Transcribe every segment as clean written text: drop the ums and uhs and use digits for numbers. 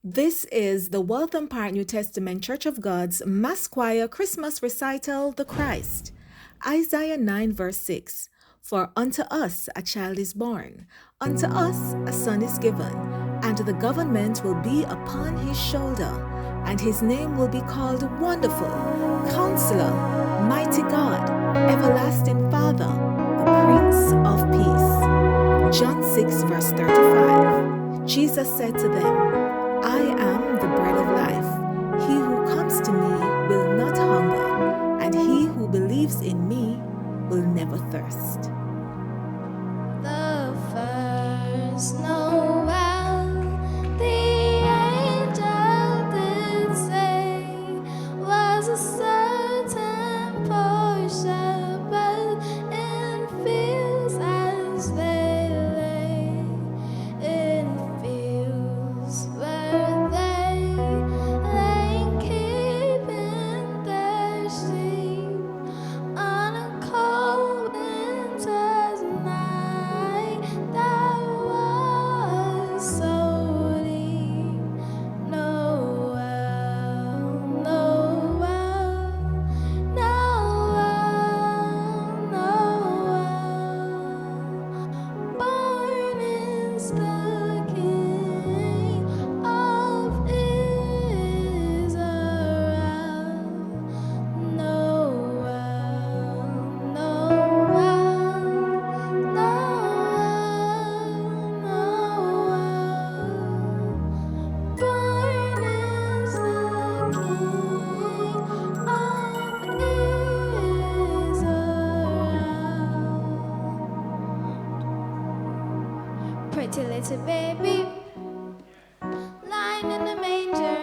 This is the Waltham Park New Testament Church of God's Mass Choir Christmas recital, The Christ. Isaiah 9 verse 6. For unto us a child is born, unto us a son is given, and the government will be upon his shoulder, and his name will be called Wonderful, Counselor, Mighty God, Everlasting Father, the Prince of Peace. John 6 verse 35. Jesus said to them, I am the bread of life. He who comes to me will not hunger, and he who believes in me will never thirst. The first Noel, the angel did say, was a certain poor shepherd in fields as they lay, in fields where they lay keeping their sheep on a cold winter's night that was so deep. Noel, Noel, Noel, Noel. Born is the King of Israel. Noel, Noel, Noel. Born is the King of Israel. Pretty little baby, lying in the manger,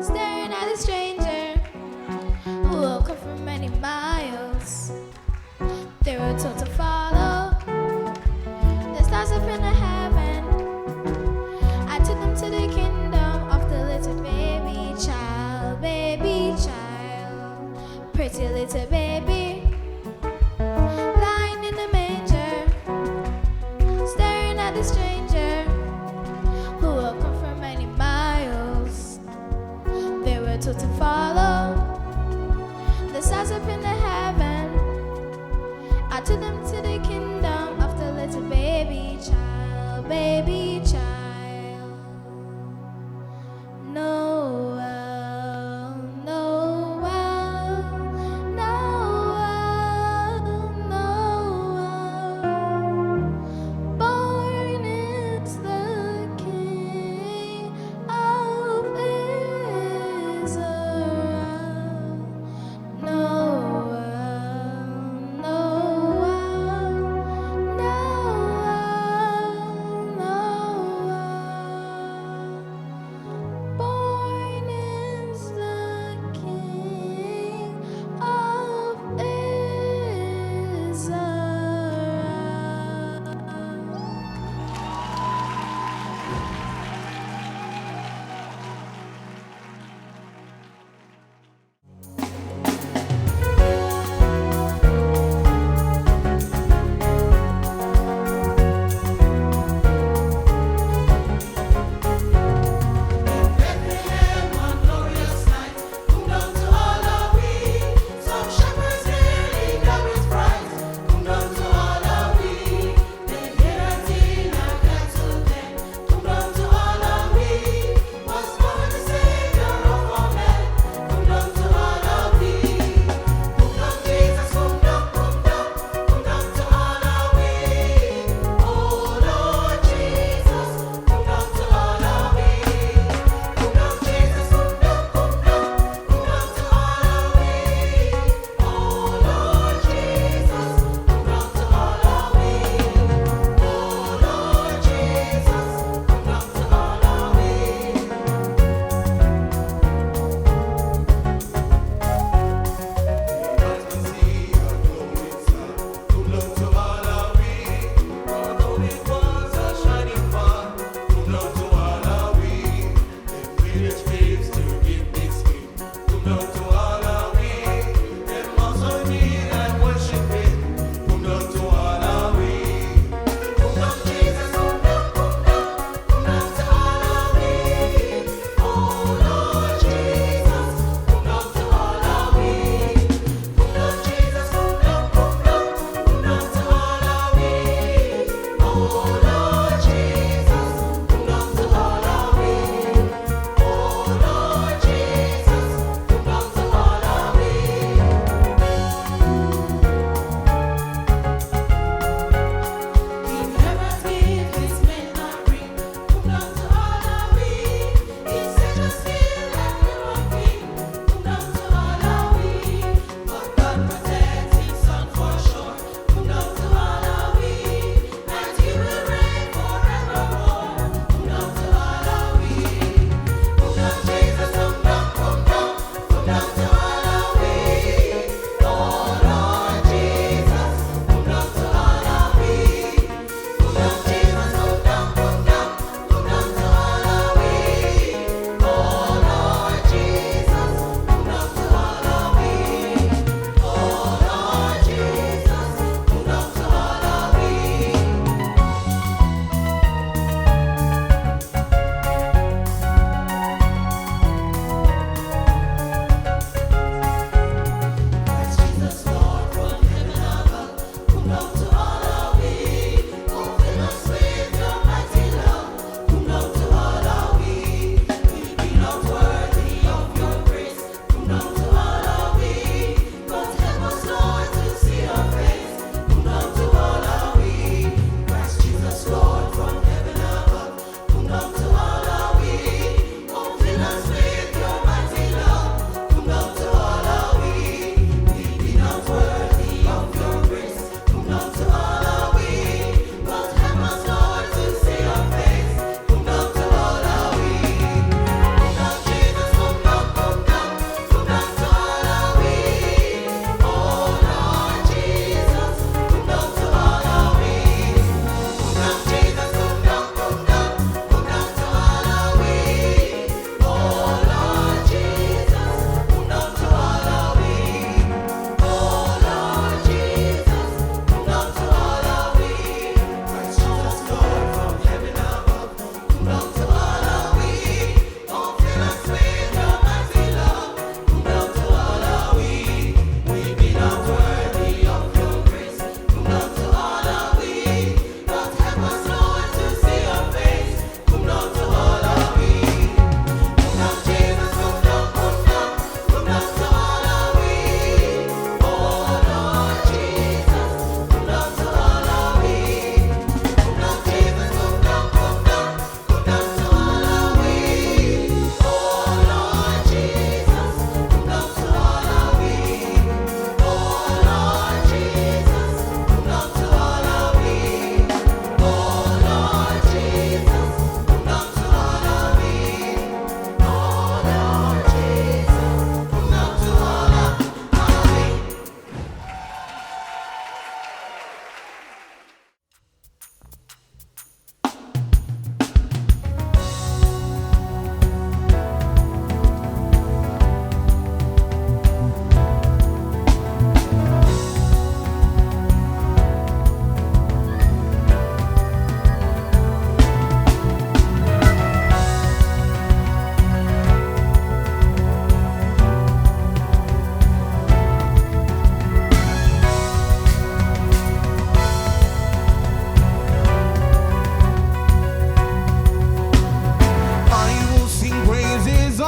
staring at a stranger who will come from many miles. They were told to follow the stars up in the heaven. I took them to the kingdom of the little baby child, baby child. Pretty little baby, lying in the manger, staring at the stranger who will come from many miles. They were told to follow the stars up in the heaven. I took them to the kingdom of the little baby child, baby child. Noel, Noel, Noel.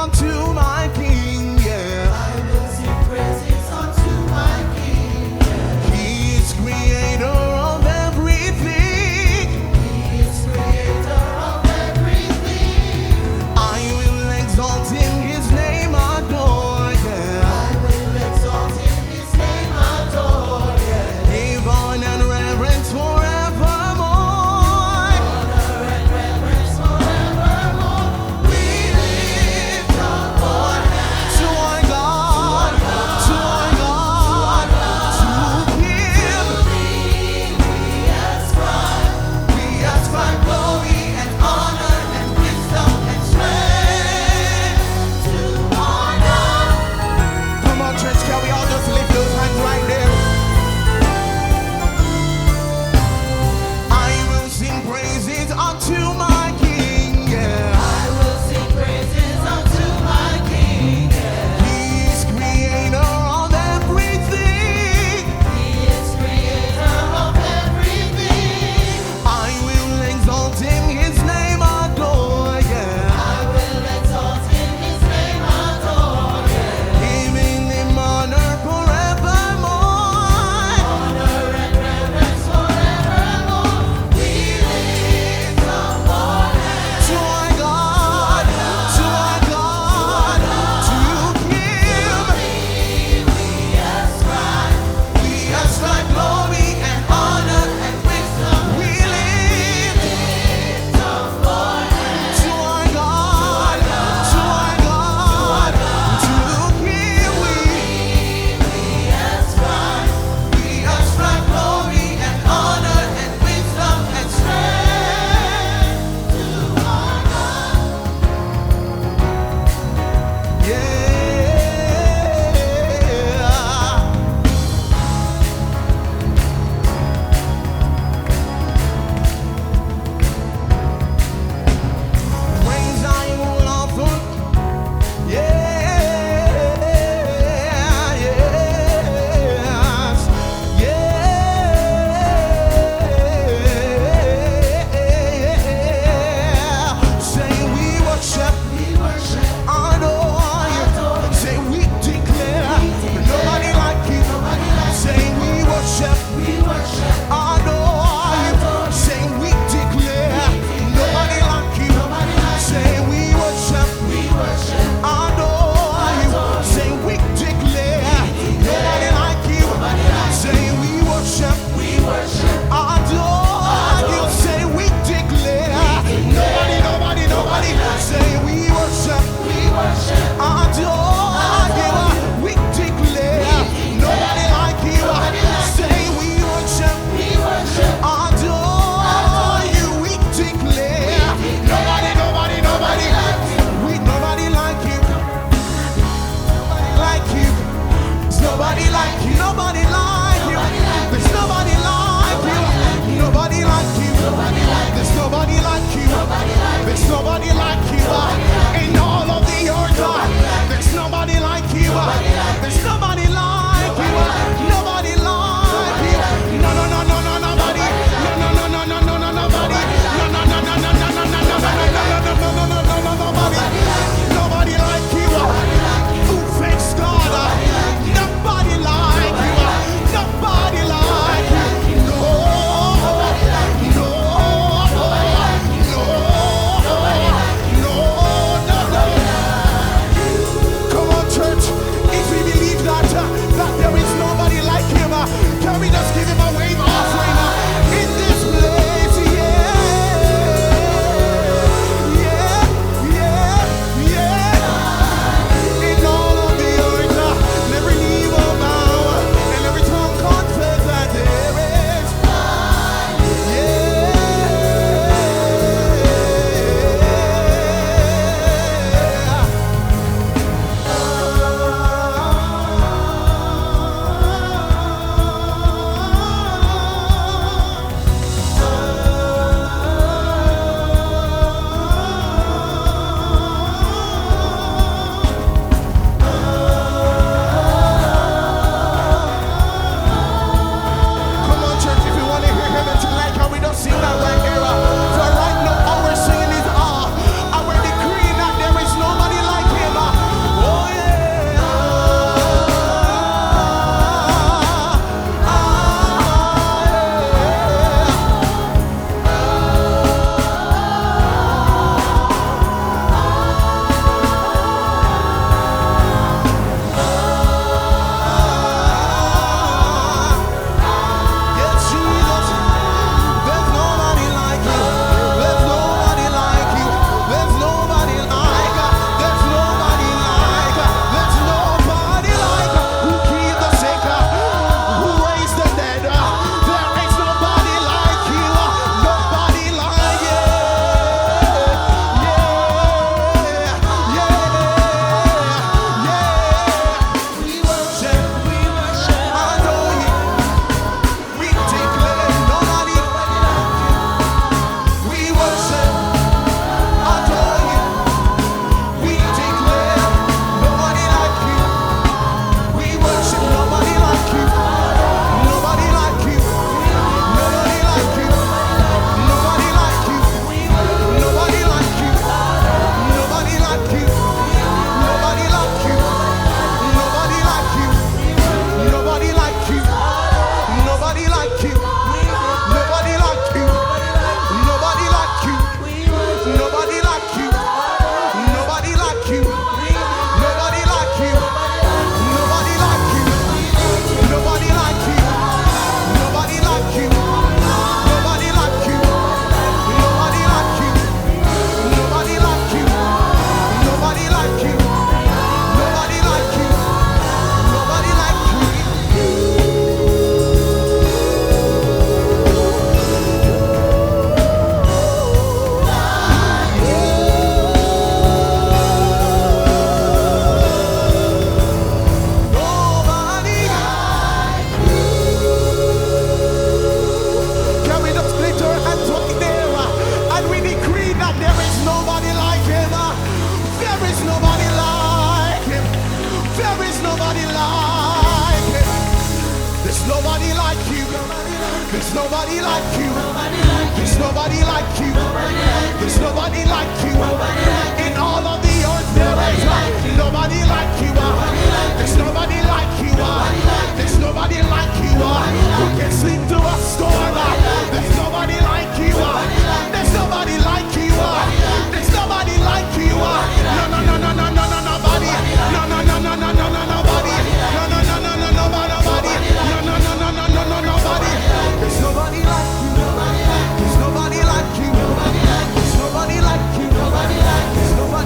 unto my King, yeah. I will sing praises unto my King. He is creator of everything. He is creator of everything. I will exalt in his name, adore, yeah. I will exalt in his name, adore, yeah. Give honor and reverence forevermore. Honor and reverence forevermore. We lift up nobody like you. There's nobody like you. There's nobody like you. There's nobody like you. In all of the earth there is nobody like you. There's nobody like you. There's nobody like you. Who can sleep through a storm? There's nobody like you. There's nobody like you. There's nobody like you. No, no, no, no, no, no, no, nobody. No, no, no, no, no, no, no, nobody. No, no, no, no, no, nobody. No, no, no, no, no, no, no, nobody. There's nobody like you. There's nobody like you. There's nobody like you. There's nobody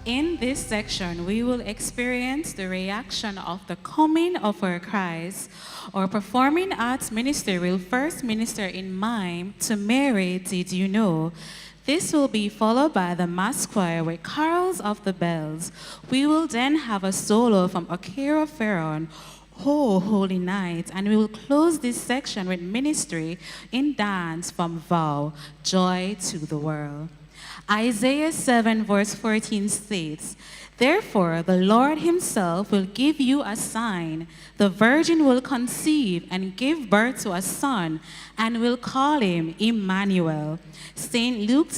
In this section, we will experience the reaction of the coming of our Christ. Our performing arts minister will first minister in mime to Mary, Did You Know? This will be followed by the mass choir with carols of the bells. We will then have a solo from Akira Ferron, Oh, Holy Night, and we will close this section with ministry in dance from Vow, Joy to the World. Isaiah 7 verse 14 states, Therefore the Lord himself will give you a sign. The virgin will conceive and give birth to a son and will call him Emmanuel. St. Luke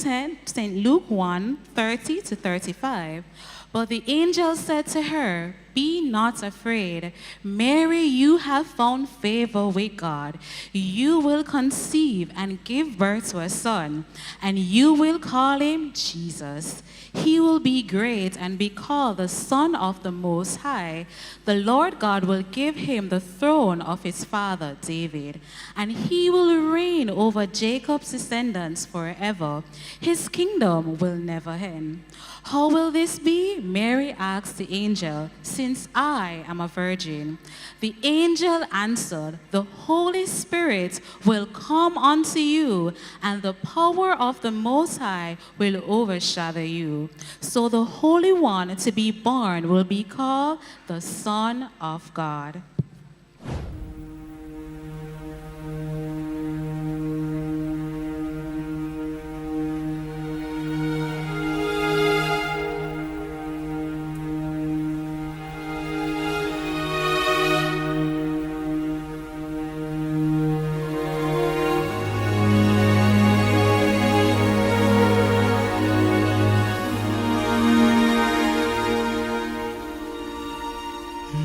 1, 30 to 35. But the angel said to her, Be not afraid, Mary, you have found favor with God. You will conceive and give birth to a son, and you will call him Jesus. He will be great and be called the Son of the Most High. The Lord God will give him the throne of his father David, and he will reign over Jacob's descendants forever. His kingdom will never end. How will this be? Mary asked the angel, Since I am a virgin. The angel answered, The Holy Spirit will come unto you, and the power of the Most High will overshadow you. So the Holy One to be born will be called the Son of God.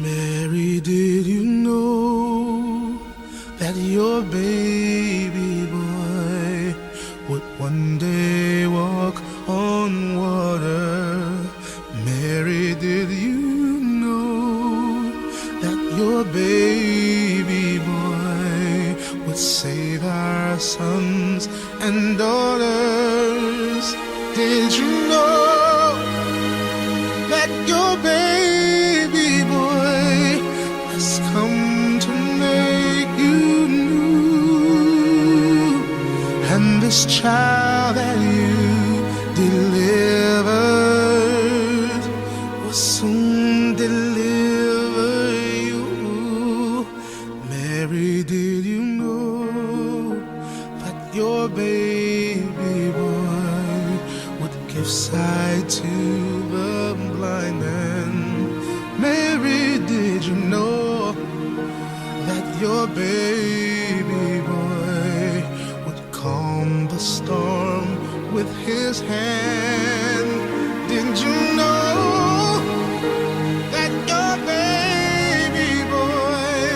Mary, did you know that your baby boy would one day walk on water? Mary, did you know that your baby boy would save our sons and daughters? Did you know that your baby boy has come to make you new? And this child that you delivered will soon deliver you. Mary, did you know that your baby boy would give sight to the blind man? Mary, did you know that your baby boy would calm the storm with his hand? Did you know that your baby boy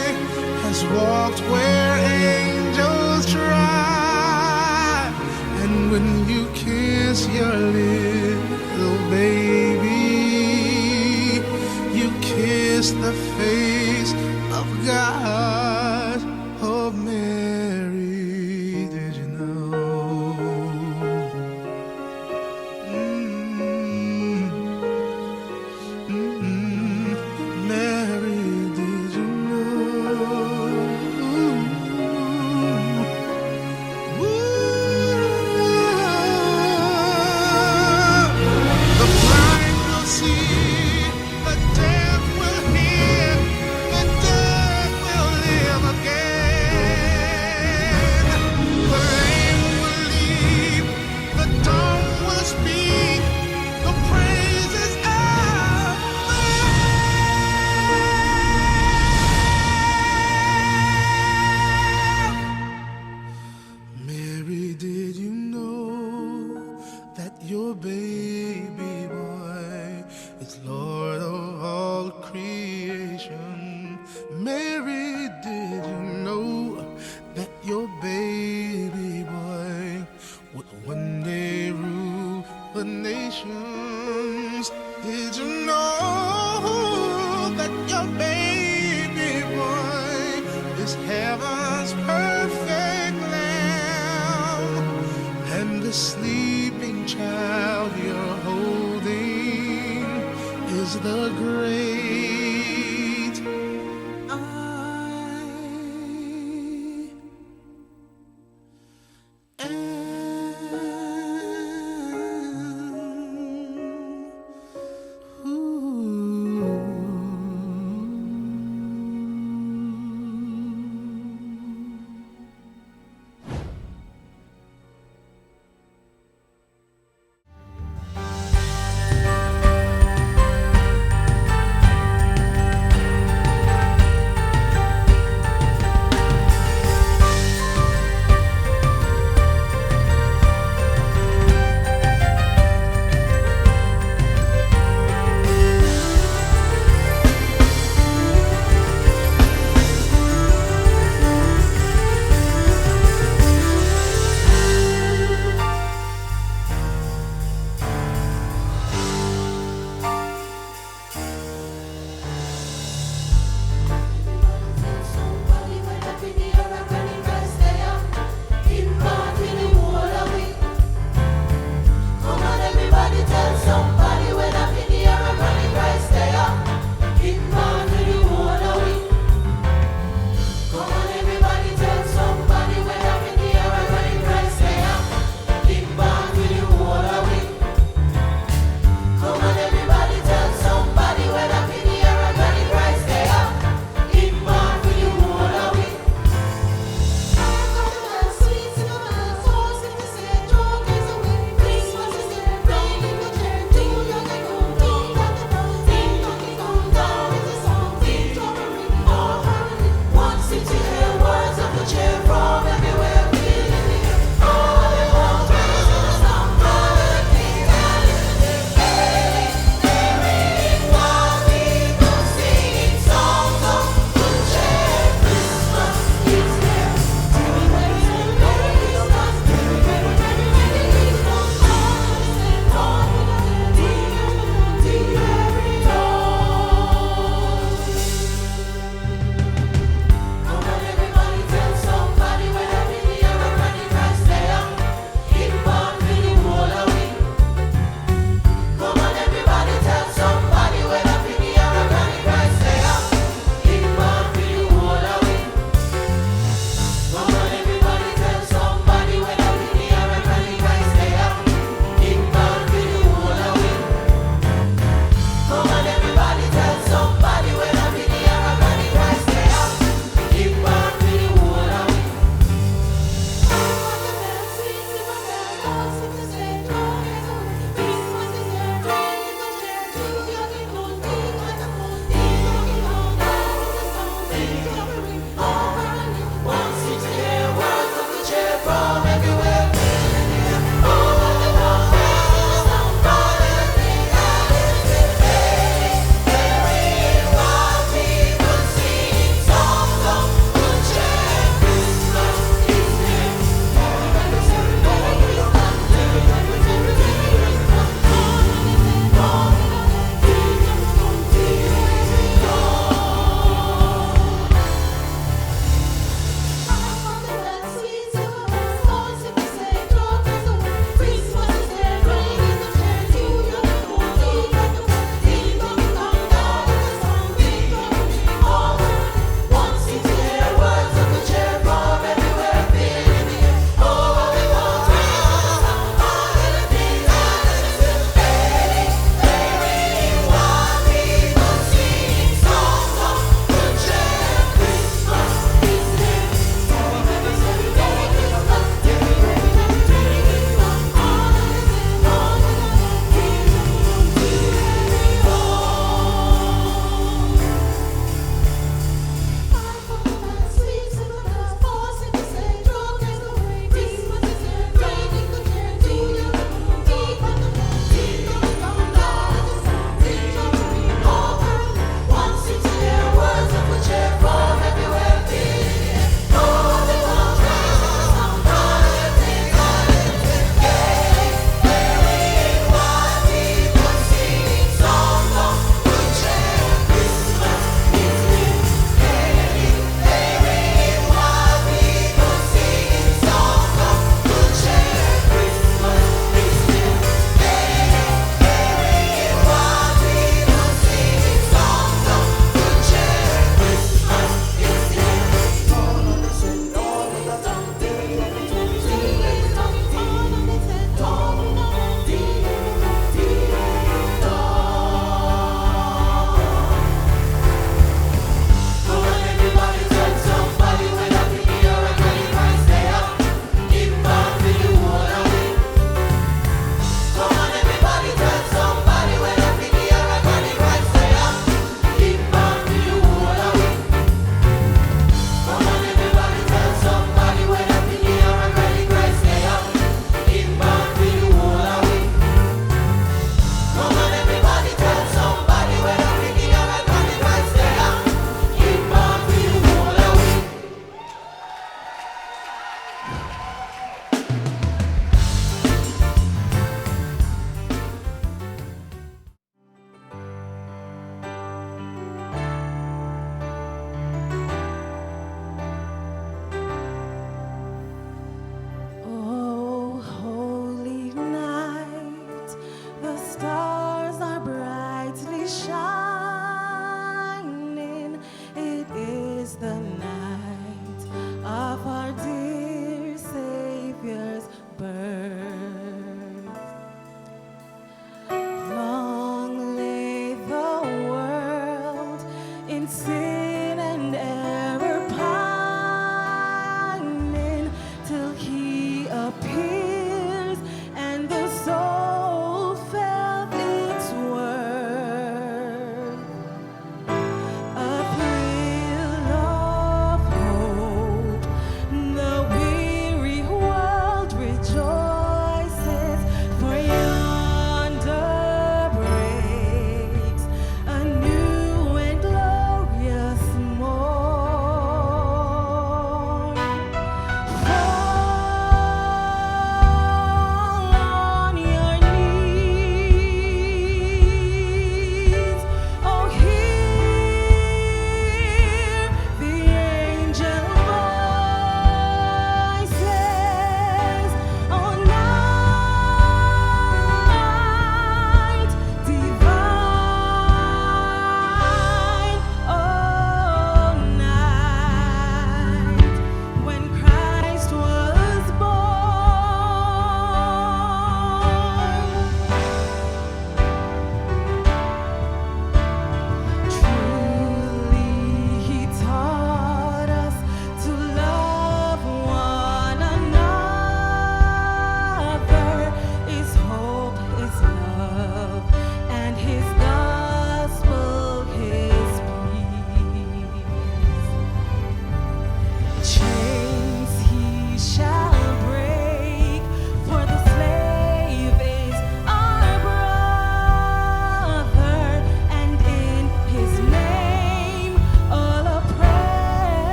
has walked where angels try? And when you kiss your little baby, you kiss the face of God. Oh, Mary, did you know? Mary, did you know? The blind will see, the deaf will hear, the dead will live again. The lame will leap, the dumb will speak, the praises of the Lamb. Mary, did you know that your baby boy is Lord of all creation? Mary, did you know that your baby boy would one day rule the nations? Did you know that your baby boy is heaven's perfect lamb? And the sleeping child you're holding is the great I am.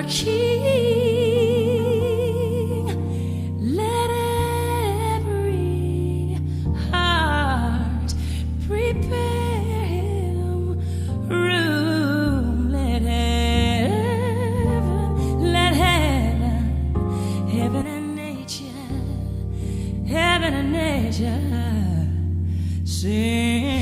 our King. Let every heart prepare him room. Let heaven and nature sing.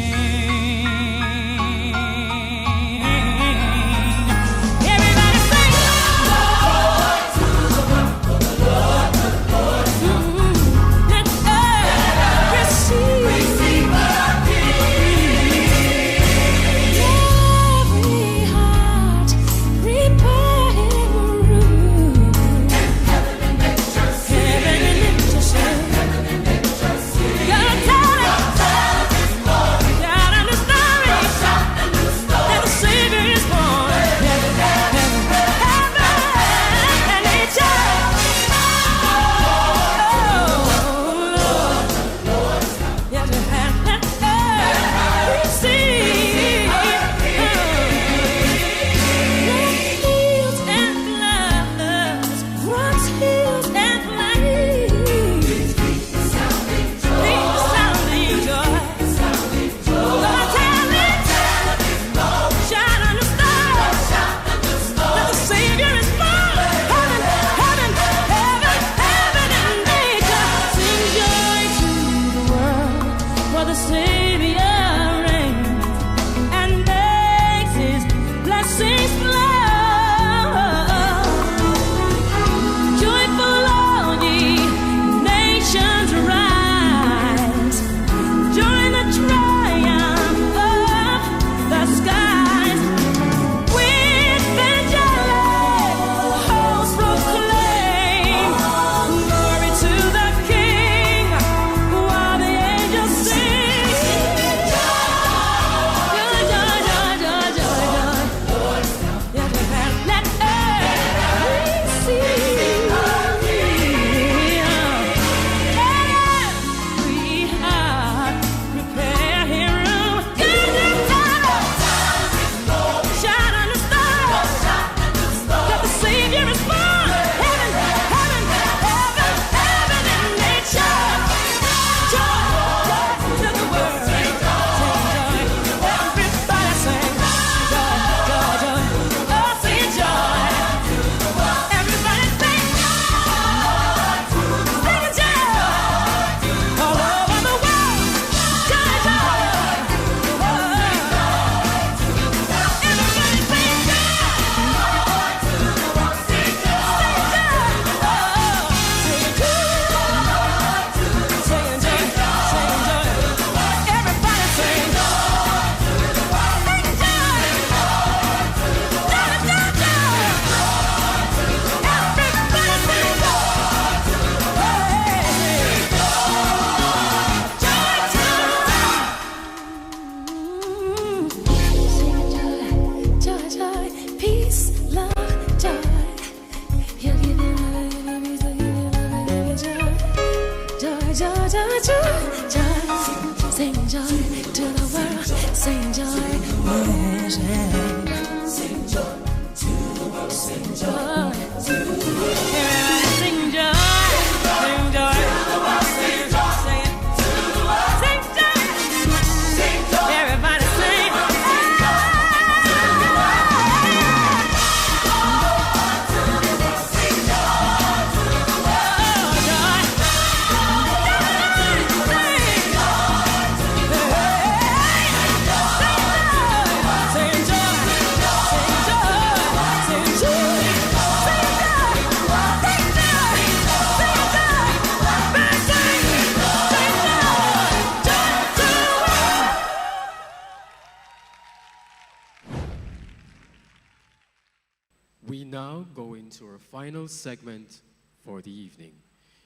We now go into our final segment for the evening.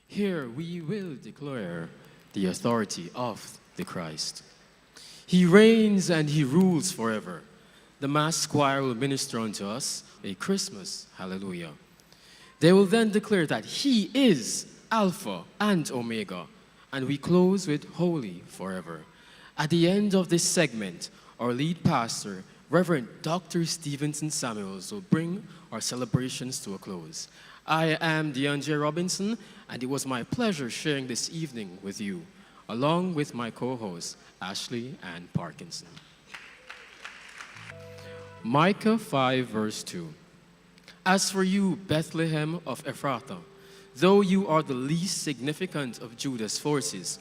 Here we will declare the authority of the Christ. He reigns and he rules forever. The mass choir will minister unto us a Christmas hallelujah. They will then declare that he is Alpha and Omega, and we close with Holy Forever. At the end of this segment, our lead pastor, Reverend Dr. Stevenson Samuels will bring our celebrations to a close. I am DeAndre Robinson, and it was my pleasure sharing this evening with you, along with my co-hosts, Ashley and Parkinson. Micah 5, verse 2. As for you, Bethlehem of Ephrathah, though you are the least significant of Judah's forces,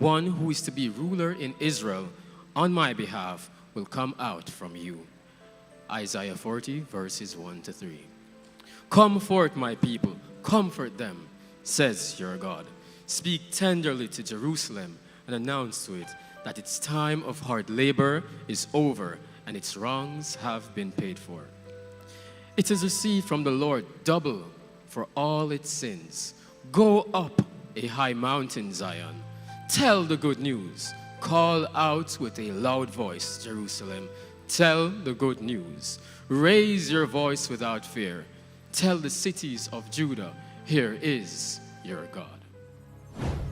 one who is to be ruler in Israel on my behalf will come out from you. Isaiah 40, verses 1 to 3. Come forth, my people, comfort them, says your God. Speak tenderly to Jerusalem and announce to it that its time of hard labor is over and its wrongs have been paid for. It has received from the Lord double for all its sins. Go up a high mountain, Zion. Tell the good news. Call out with a loud voice, Jerusalem. Tell the good news. Raise your voice without fear. Tell the cities of Judah, here is your God. Hallelujah.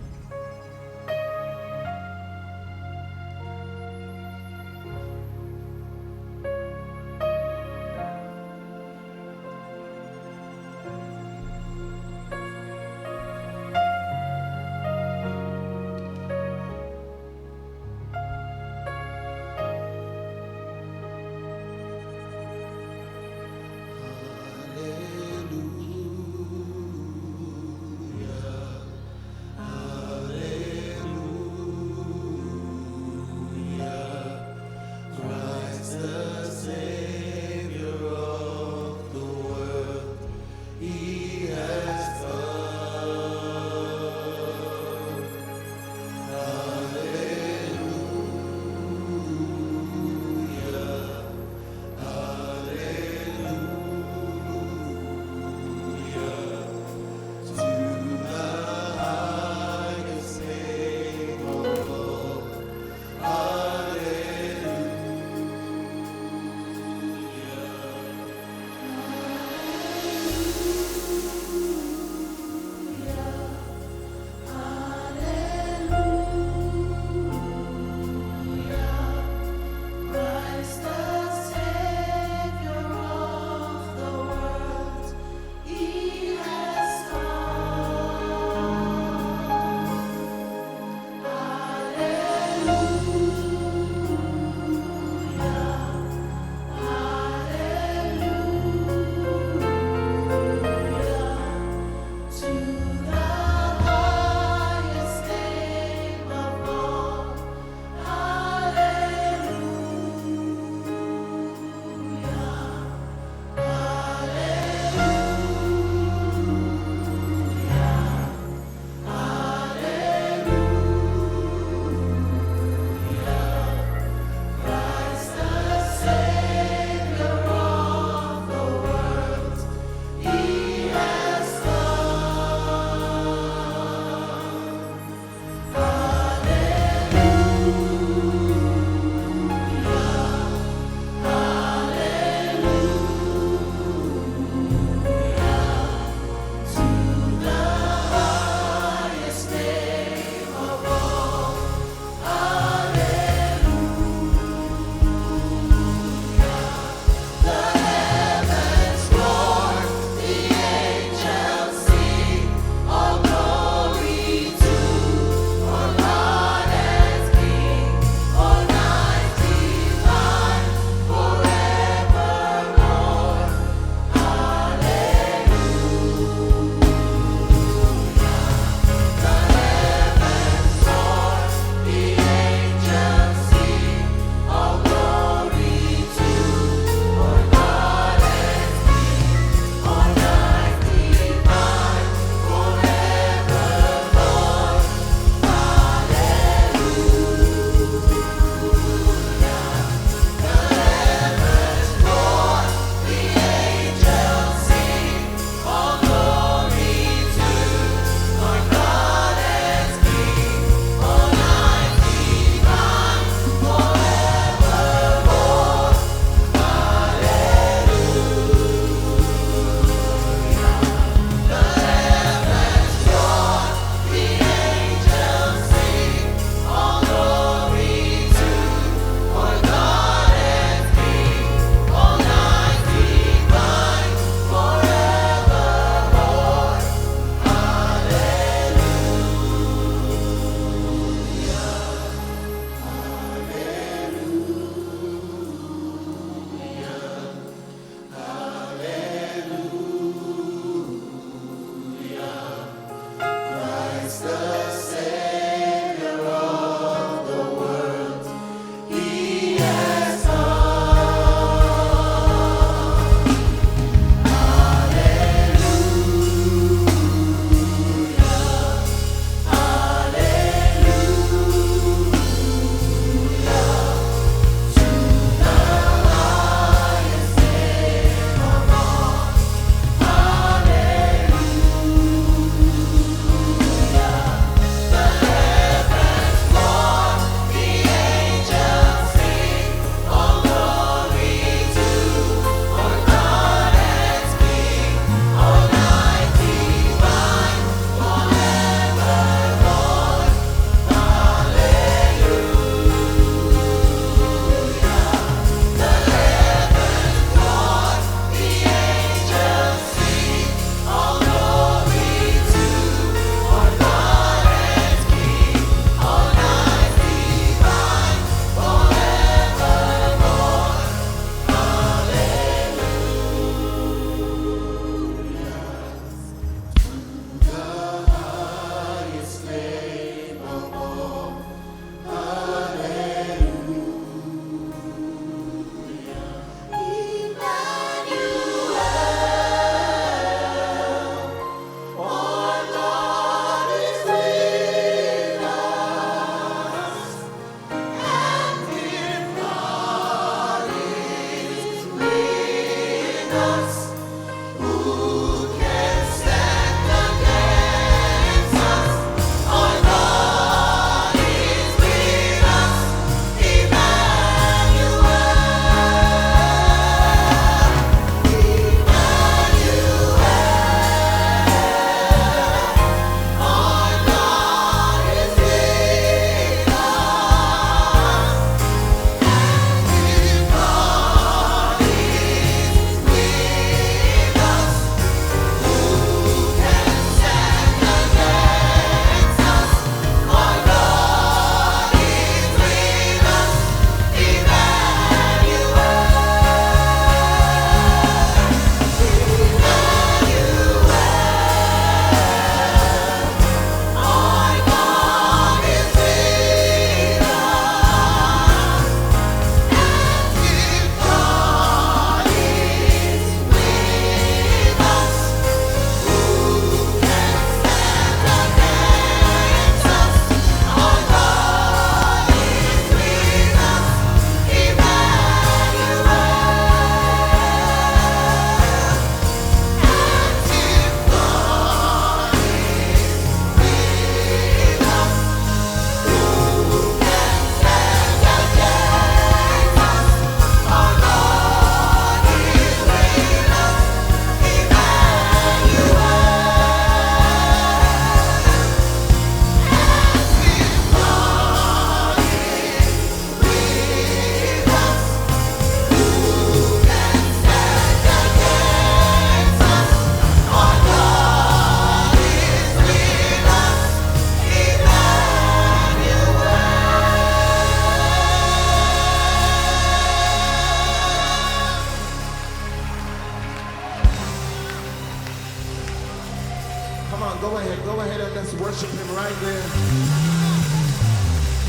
Come on, go ahead and let's worship him right there.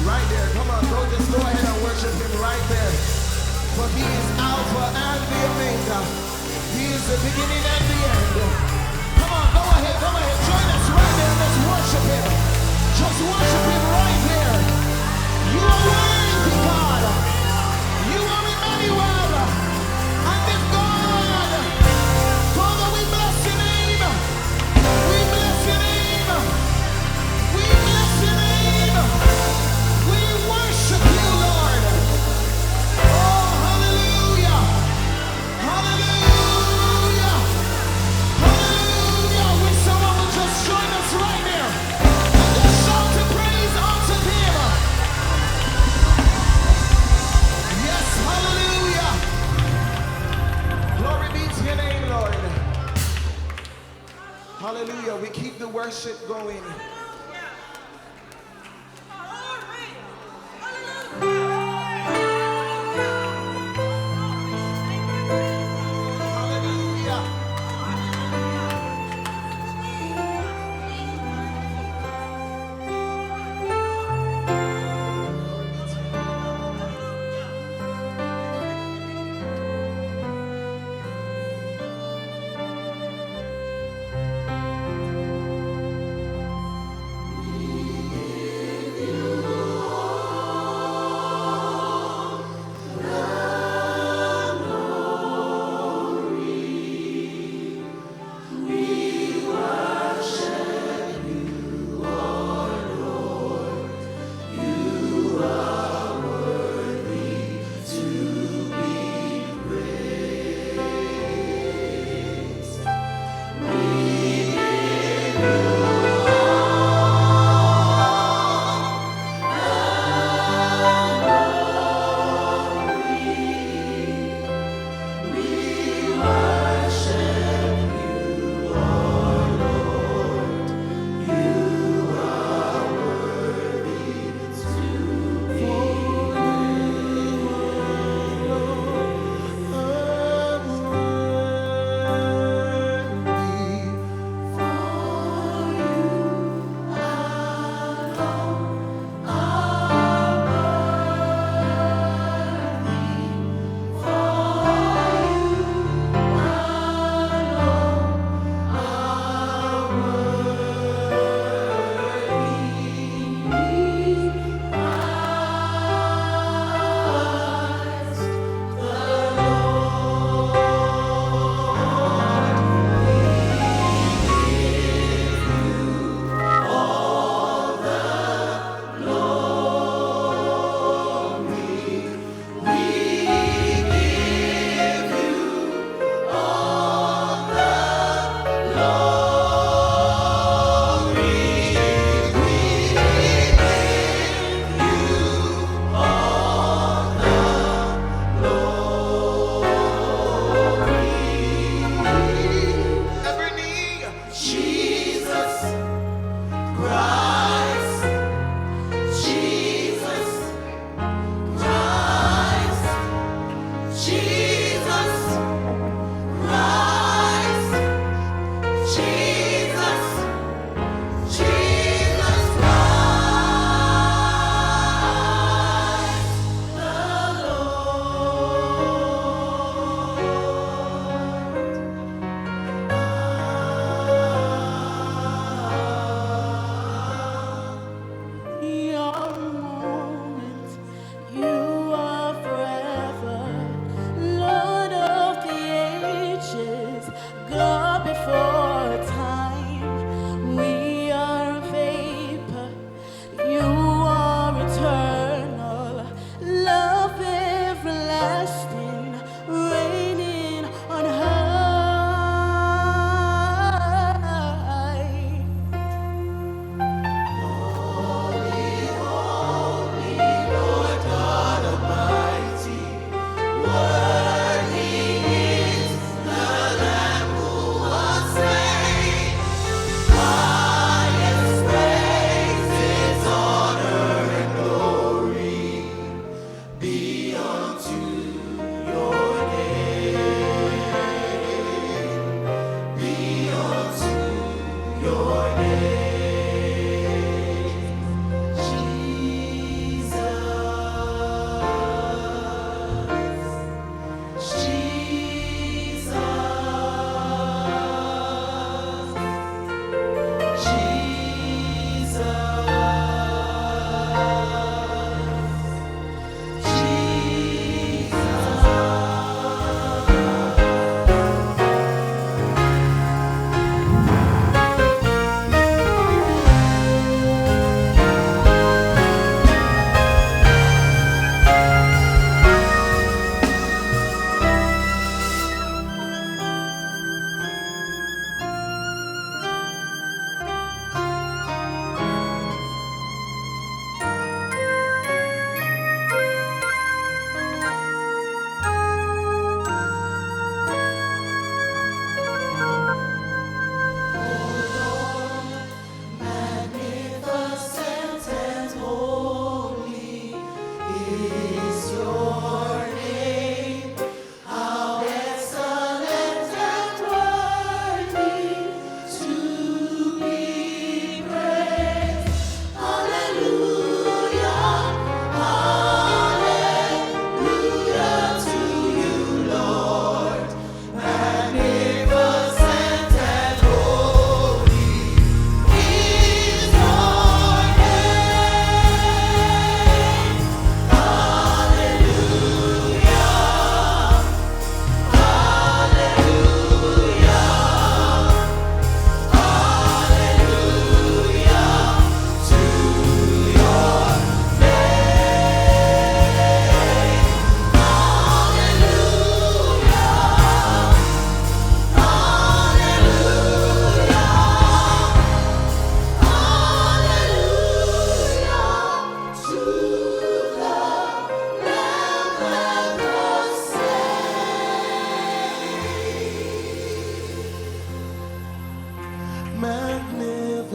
Right there, come on, just go ahead and worship him right there. For he is Alpha and the Omega. He is the beginning and the end. Come on, go ahead, join us right there, let's worship him. Just worship him right there. You are worthy, God. You are Emmanuel. And this God. Father, we bless your name. We bless your name. We bless your name. We worship you, Lord. Oh, hallelujah. Hallelujah. Hallelujah. Wish someone would just join us right there. And just shout the praise unto him. Yes, hallelujah. Glory be to your name, Lord. Hallelujah. We keep the worship going. Hallelujah.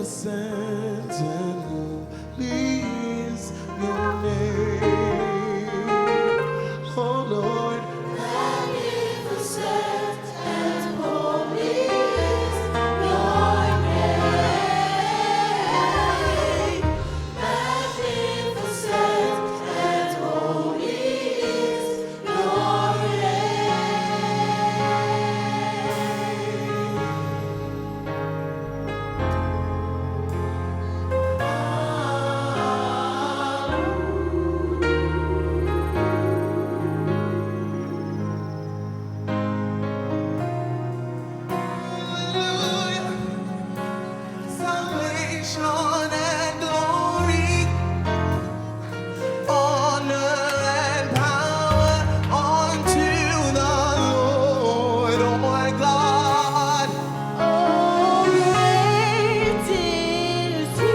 magnificent and holy is your name. Oh Lord, Magnificent and holy is your name. Magnificent and holy is your hallelujah. Salvation and glory, honor and power unto the Lord, oh my God. Oh, great is He,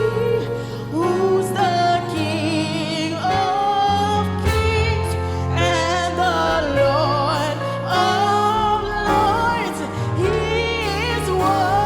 who's the King of kings and the Lord of lords. He is wonderful.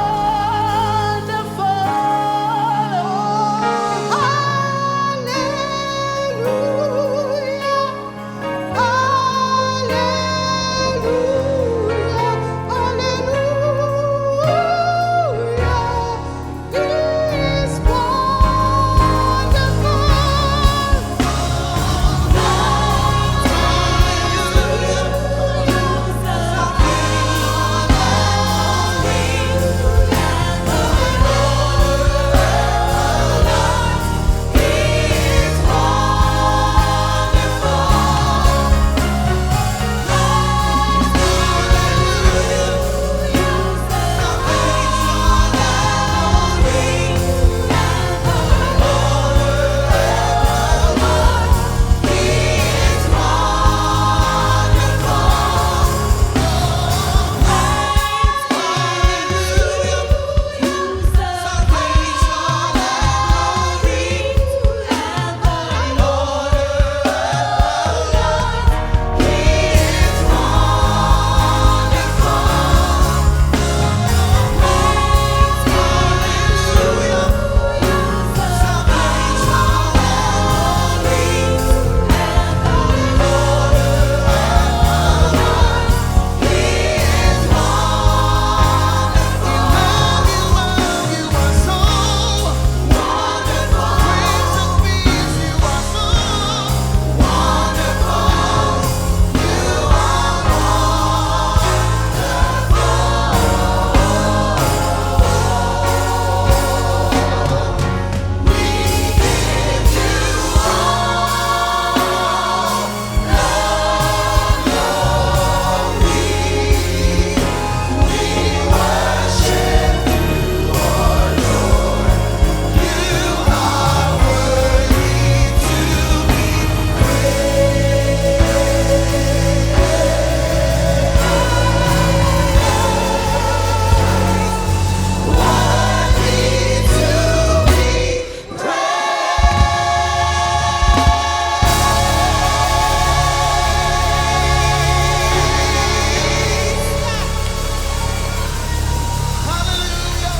Hallelujah.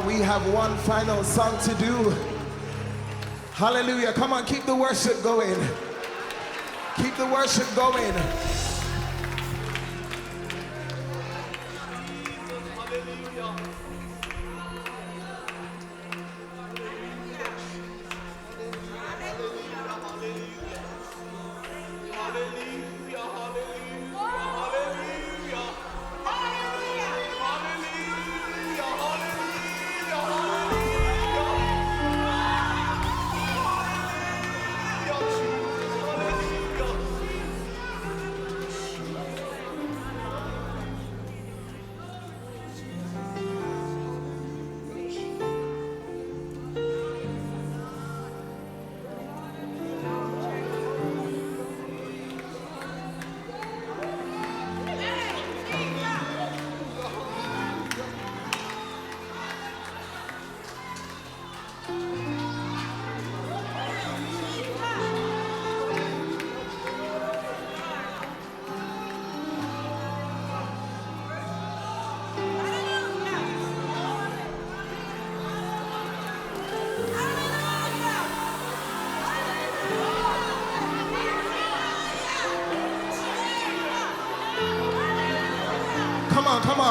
We have one final song to do. Hallelujah. Come on, keep the worship going. Keep the worship going.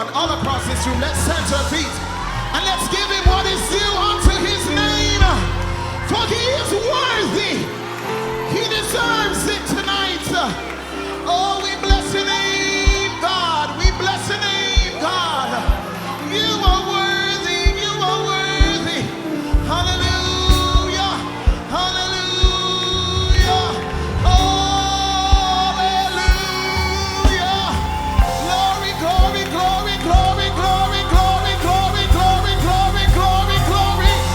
Everyone all across this room, let's stand to our feet and let's give him what is due unto his name. For he is worthy. He deserves it tonight. Oh, we bless your name, God. We bless your name, God. You are worthy. You are worthy. Hallelujah. Hallelujah. Hallelujah. Glory, glory, glory, glory, glory, glory, glory, glory, glory, glory, glory.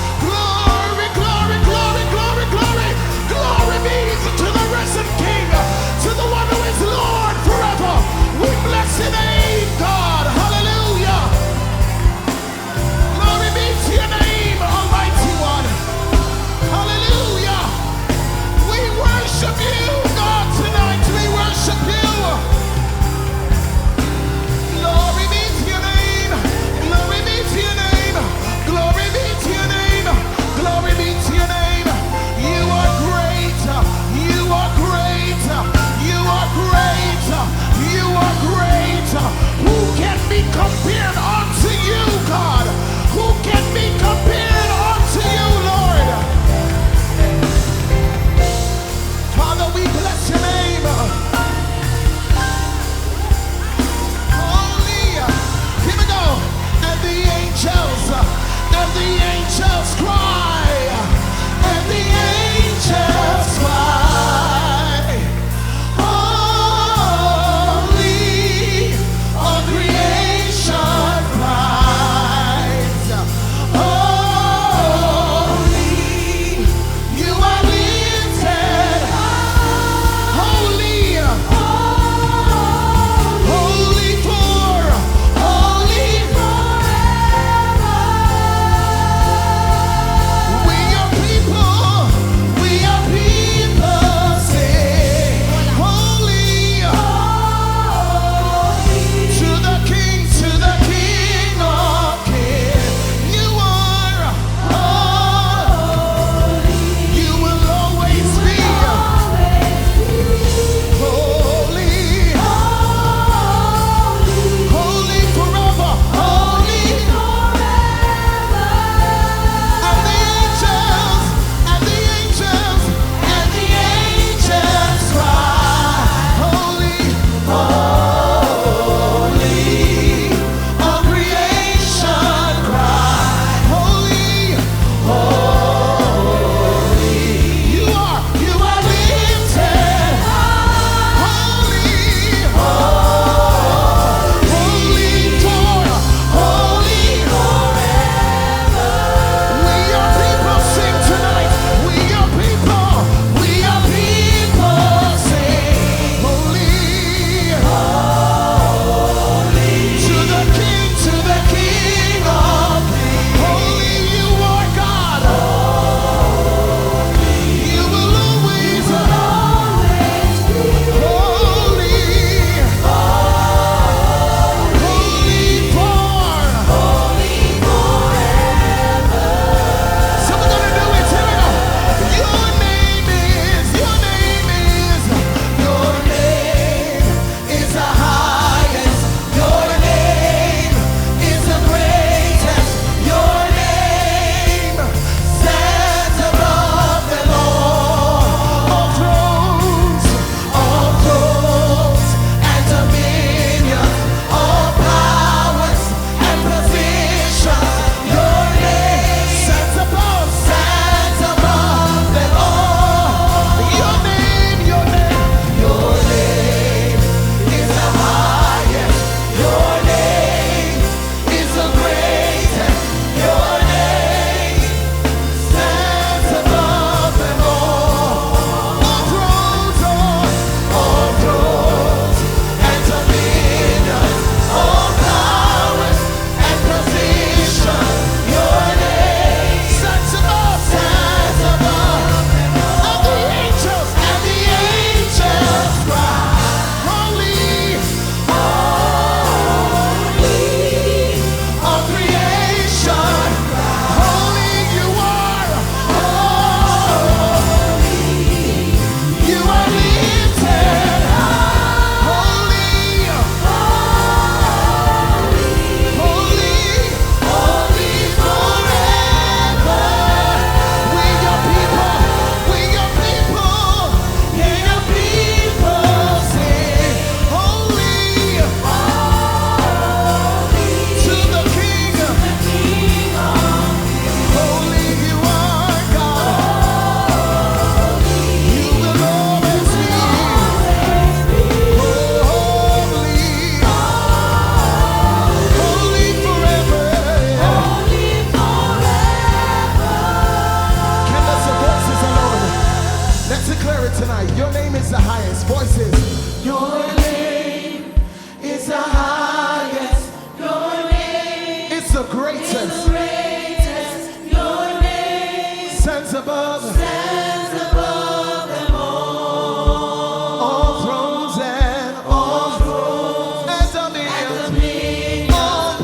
Let's declare it tonight. Your name is the highest. Voices. Your name is the highest. Your name It's the is greatest. the greatest. Your name Stands above stands above them all. all thrones and all Thrones and dominions, dominions,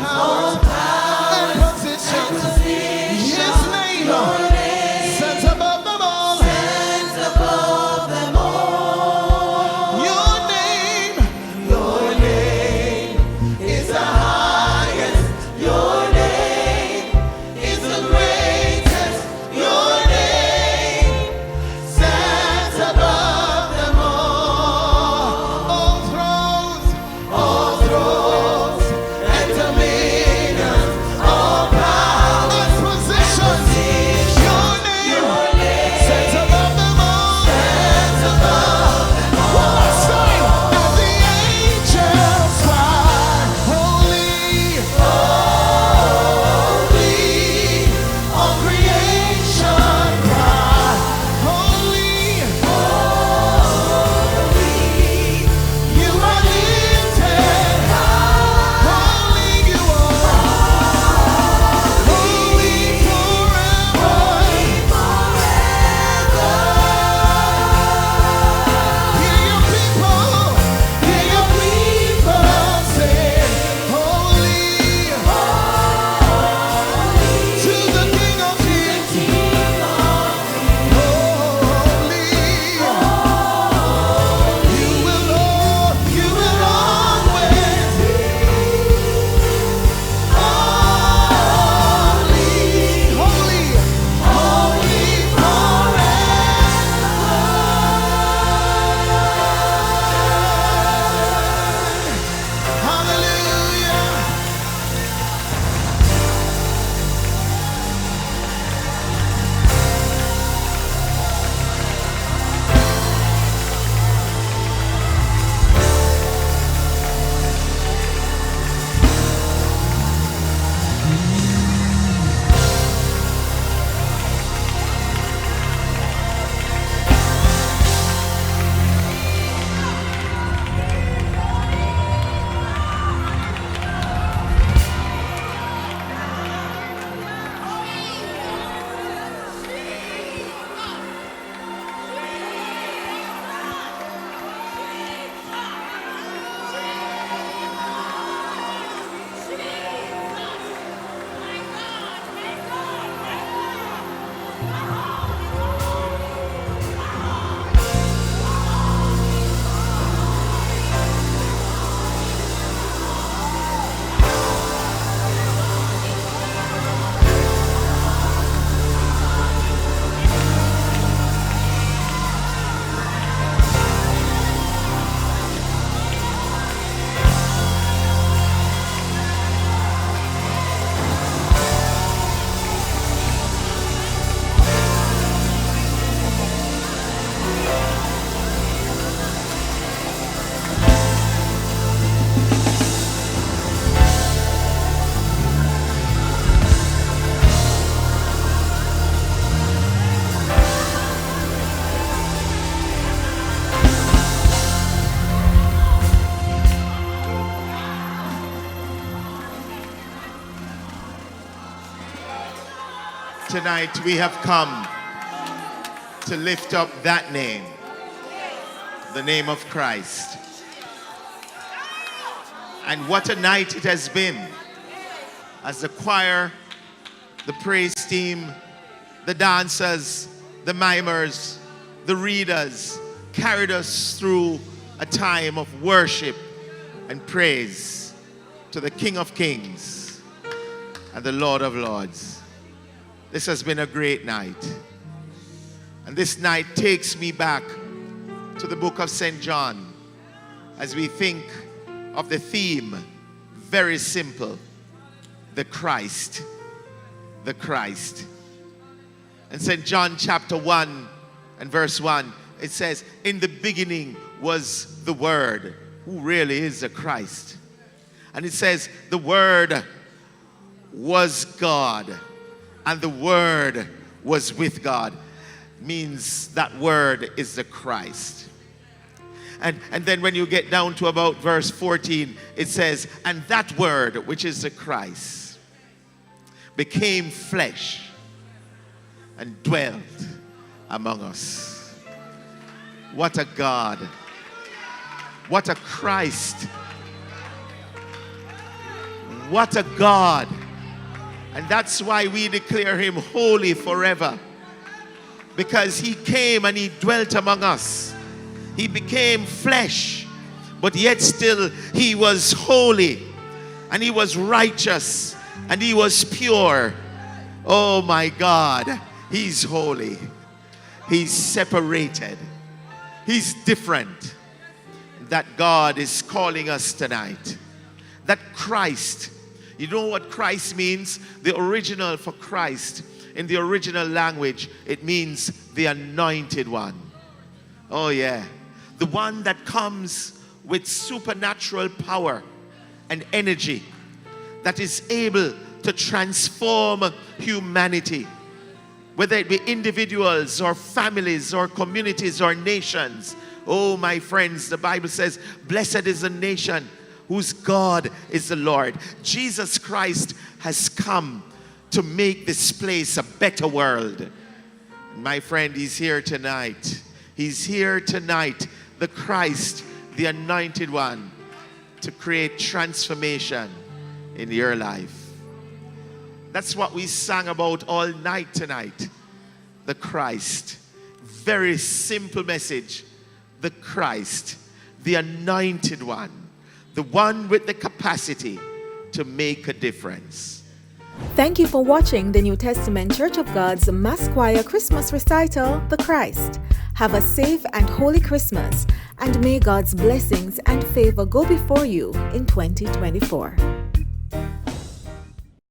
all powers and positions. His name stands above them all. stands above them all. Your name Is the highest. Your name is the greatest. Your name stands above them all. all thrones. All thrones and dominions, all powers And positions. Your name stands above them all. stands above them all. One last time. And the angels cry, holy, Holy, all creation cry, holy. you are lifted high. Holy you are. Holy forever. Hear your people. Hear your people Say, holy. To the King of Kings. Holy. You will always be holy. holy Hallelujah. Tonight we have come to lift up that name, the name of Christ. And what a night it has been as the choir, the praise team, the dancers, the mimers, the readers carried us through a time of worship and praise to the King of Kings and the Lord of Lords. This has been a great night. And this night takes me back to the book of St. John as we think of the theme, very simple, the Christ, the Christ. In St. John chapter 1 and verse 1, it says, in the beginning was the Word, who really is the Christ. And it says, the Word was God, and the Word was with God. means that word is the Christ. And then when you get down to about verse 14, it says, and that word, which is the Christ, became flesh and dwelt among us. What a God. What a Christ. What a God. And that's why we declare him holy forever. Because he came and he dwelt among us. He became flesh, but yet still he was holy, and he was righteous, and he was pure. Oh my God, he's holy. He's separated. He's different. That God is calling us tonight. That Christ, you know what Christ means? The original for Christ, in the original language, it means the anointed one. Oh yeah. The one that comes with supernatural power and energy, that is able to transform humanity, whether it be individuals or families or communities or nations. Oh, my friends, the Bible says, blessed is the nation whose God is the Lord. Jesus Christ has come to make this place a better world. My friend, he's here tonight. He's here tonight, the Christ, the anointed one, to create transformation in your life. That's what we sang about all night tonight. The Christ. Very simple message. The Christ, the anointed one, the one with the capacity to make a difference. Thank you for watching the New Testament Church of God's Mass Choir Christmas recital, The Christ. Have a safe and holy Christmas, and may God's blessings and favor go before you in 2024.